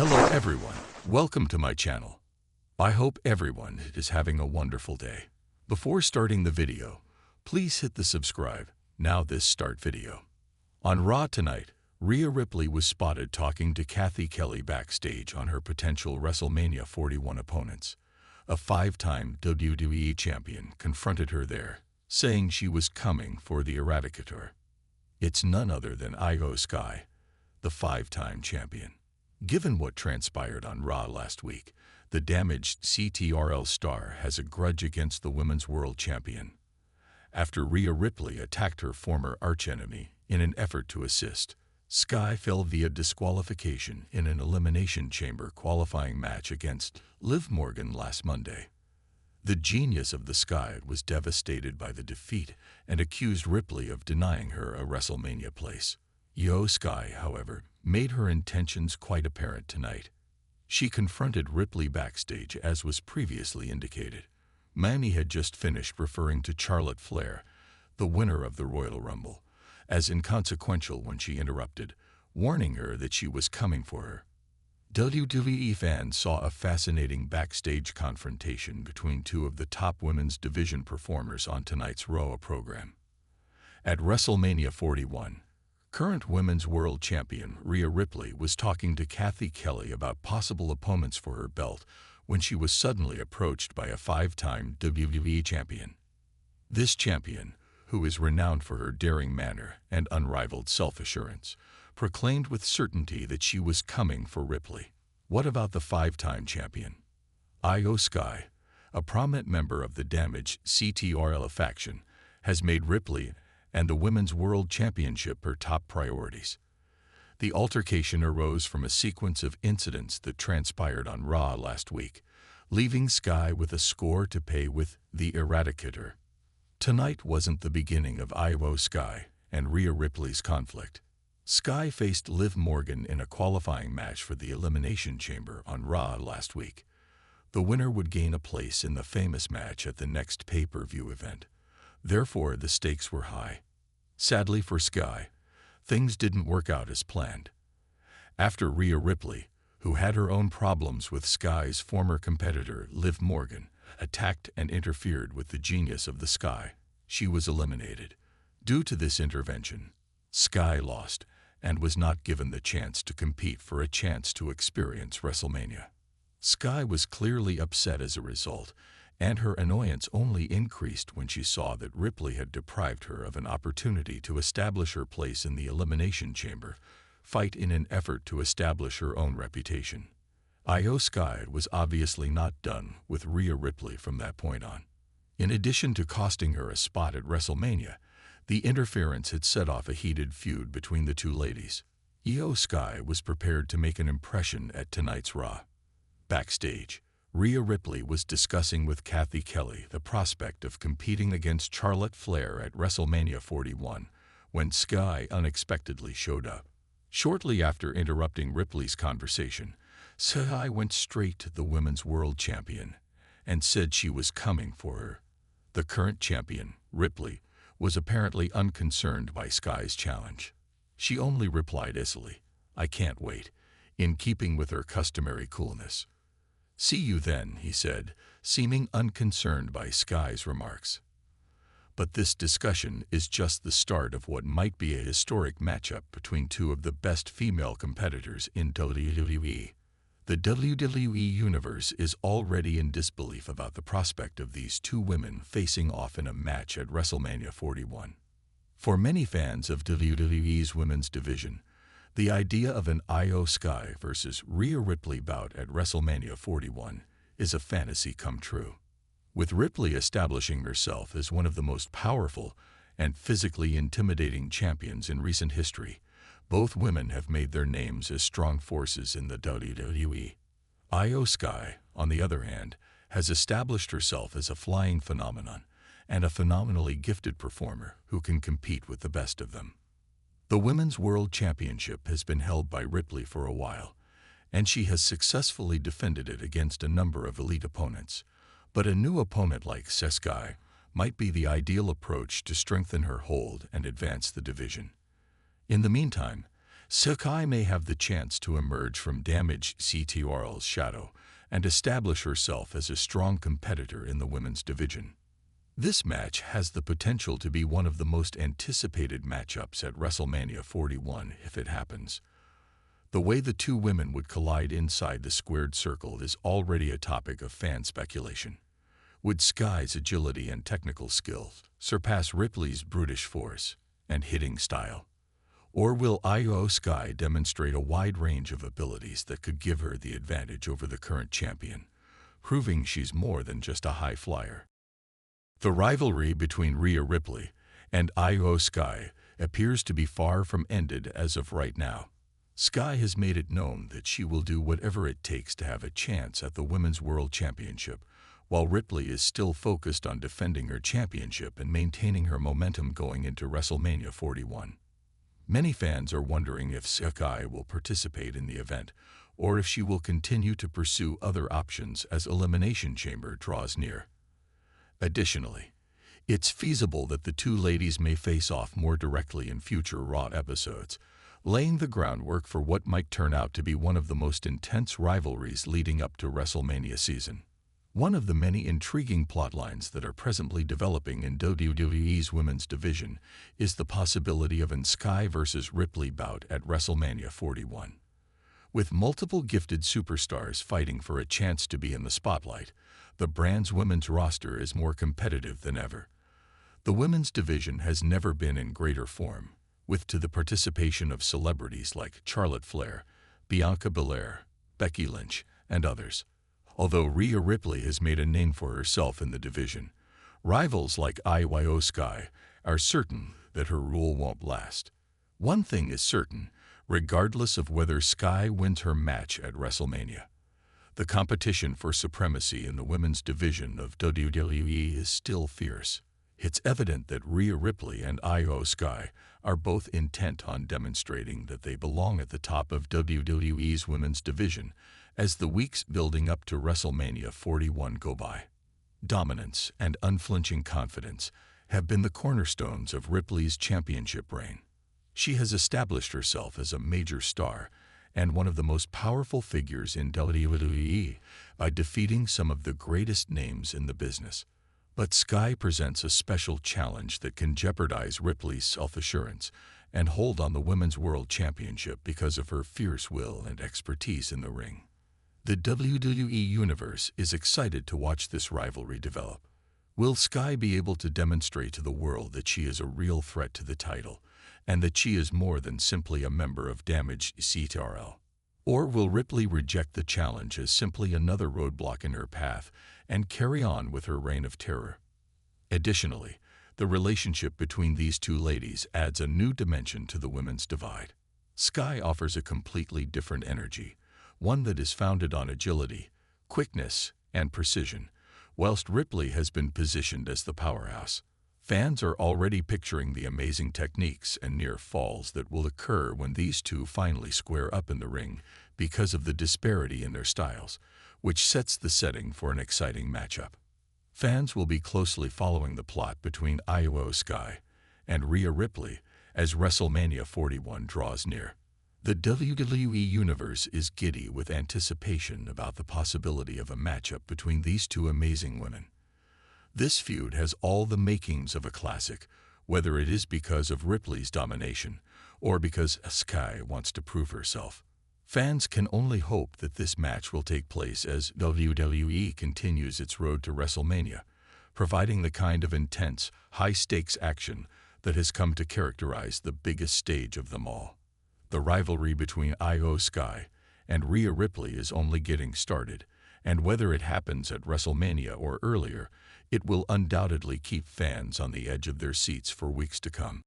Hello everyone, welcome to my channel. I hope everyone is having a wonderful day. Before starting the video, please hit the subscribe. Now this start video. On Raw tonight, Rhea Ripley was spotted talking to Kathy Kelly backstage on her potential WrestleMania 41 opponents. A five-time WWE champion confronted her there, saying she was coming for the Eradicator. It's none other than Io Sky, the five-time champion. Given what transpired on Raw last week, the damaged CTRL star has a grudge against the Women's World Champion. After Rhea Ripley attacked her former archenemy in an effort to assist, Sky fell via disqualification in an Elimination Chamber qualifying match against Liv Morgan last Monday. The genius of the Sky was devastated by the defeat and accused Ripley of denying her a WrestleMania place. Io Sky, however, made her intentions quite apparent tonight. She confronted Ripley backstage as was previously indicated. Mami had just finished referring to Charlotte Flair, the winner of the Royal Rumble, as inconsequential when she interrupted, warning her that she was coming for her. WWE fans saw a fascinating backstage confrontation between two of the top women's division performers on tonight's Raw program. At WrestleMania 41, current Women's World Champion Rhea Ripley was talking to Kathy Kelly about possible opponents for her belt when she was suddenly approached by a five-time WWE champion. This champion, who is renowned for her daring manner and unrivaled self-assurance, proclaimed with certainty that she was coming for Ripley. What about the five-time champion? Io Sky, a prominent member of the damaged CTRL faction, has made Ripley and the Women's World Championship her top priorities. The altercation arose from a sequence of incidents that transpired on Raw last week, leaving Sky with a score to pay with the Eradicator. Tonight wasn't the beginning of Io Sky and Rhea Ripley's conflict. Sky faced Liv Morgan in a qualifying match for the Elimination Chamber on Raw last week. The winner would gain a place in the famous match at the next pay-per-view event. Therefore, the stakes were high. Sadly for Sky, things didn't work out as planned. After Rhea Ripley, who had her own problems with Sky's former competitor Liv Morgan, attacked and interfered with the genius of the Sky, she was eliminated. Due to this intervention, Sky lost and was not given the chance to compete for a chance to experience WrestleMania. Sky was clearly upset as a result, and her annoyance only increased when she saw that Ripley had deprived her of an opportunity to establish her place in the Elimination Chamber, fight in an effort to establish her own reputation. Io Sky was obviously not done with Rhea Ripley from that point on. In addition to costing her a spot at WrestleMania, the interference had set off a heated feud between the two ladies. Io Sky was prepared to make an impression at tonight's Raw. Backstage, Rhea Ripley was discussing with Kathy Kelly the prospect of competing against Charlotte Flair at WrestleMania 41 when Sky unexpectedly showed up. Shortly after interrupting Ripley's conversation, Sky went straight to the Women's World Champion and said she was coming for her. The current champion, Ripley, was apparently unconcerned by Sky's challenge. She only replied icily, "I can't wait," in keeping with her customary coolness. "See you then," he said, seeming unconcerned by Sky's remarks. But this discussion is just the start of what might be a historic matchup between two of the best female competitors in WWE. The WWE Universe is already in disbelief about the prospect of these two women facing off in a match at WrestleMania 41. For many fans of WWE's women's division, the idea of an Io Sky versus Rhea Ripley bout at WrestleMania 41 is a fantasy come true. With Ripley establishing herself as one of the most powerful and physically intimidating champions in recent history, both women have made their names as strong forces in the WWE. Io Sky, on the other hand, has established herself as a flying phenomenon and a phenomenally gifted performer who can compete with the best of them. The Women's World Championship has been held by Ripley for a while, and she has successfully defended it against a number of elite opponents. But a new opponent like Sky might be the ideal approach to strengthen her hold and advance the division. In the meantime, Sakai may have the chance to emerge from damaged CTRL's shadow and establish herself as a strong competitor in the women's division. This match has the potential to be one of the most anticipated matchups at WrestleMania 41 if it happens. The way the two women would collide inside the squared circle is already a topic of fan speculation. Would Sky's agility and technical skills surpass Ripley's brutish force and hitting style? Or will Io Sky demonstrate a wide range of abilities that could give her the advantage over the current champion, proving she's more than just a high flyer? The rivalry between Rhea Ripley and Io Sky appears to be far from ended as of right now. Sky has made it known that she will do whatever it takes to have a chance at the Women's World Championship, while Ripley is still focused on defending her championship and maintaining her momentum going into WrestleMania 41. Many fans are wondering if Sakai will participate in the event, or if she will continue to pursue other options as Elimination Chamber draws near. Additionally, it's feasible that the two ladies may face off more directly in future Raw episodes, laying the groundwork for what might turn out to be one of the most intense rivalries leading up to WrestleMania season. One of the many intriguing plotlines that are presently developing in WWE's women's division is the possibility of an Sky versus Ripley bout at WrestleMania 41. With multiple gifted superstars fighting for a chance to be in the spotlight, the brand's women's roster is more competitive than ever. The women's division has never been in greater form, with the participation of celebrities like Charlotte Flair, Bianca Belair, Becky Lynch, and others. Although Rhea Ripley has made a name for herself in the division, rivals like Io Sky are certain that her rule won't last. One thing is certain, regardless of whether Sky wins her match at WrestleMania. The competition for supremacy in the women's division of WWE is still fierce. It's evident that Rhea Ripley and Io Sky are both intent on demonstrating that they belong at the top of WWE's women's division as the weeks building up to WrestleMania 41 go by. Dominance and unflinching confidence have been the cornerstones of Ripley's championship reign. She has established herself as a major star and one of the most powerful figures in WWE by defeating some of the greatest names in the business. But Sky presents a special challenge that can jeopardize Ripley's self-assurance and hold on the Women's World Championship because of her fierce will and expertise in the ring. The WWE Universe is excited to watch this rivalry develop. Will Sky be able to demonstrate to the world that she is a real threat to the title, and that she is more than simply a member of damaged CTRL? Or will Ripley reject the challenge as simply another roadblock in her path and carry on with her reign of terror? Additionally, the relationship between these two ladies adds a new dimension to the women's divide. Sky offers a completely different energy, one that is founded on agility, quickness, and precision, whilst Ripley has been positioned as the powerhouse. Fans are already picturing the amazing techniques and near falls that will occur when these two finally square up in the ring because of the disparity in their styles, which sets the setting for an exciting matchup. Fans will be closely following the plot between Io Sky and Rhea Ripley as WrestleMania 41 draws near. The WWE Universe is giddy with anticipation about the possibility of a matchup between these two amazing women. This feud has all the makings of a classic, whether it is because of Ripley's domination or because Sky wants to prove herself. Fans can only hope that this match will take place as WWE continues its road to WrestleMania, providing the kind of intense, high-stakes action that has come to characterize the biggest stage of them all. The rivalry between Io Sky and Rhea Ripley is only getting started, and whether it happens at WrestleMania or earlier, it will undoubtedly keep fans on the edge of their seats for weeks to come.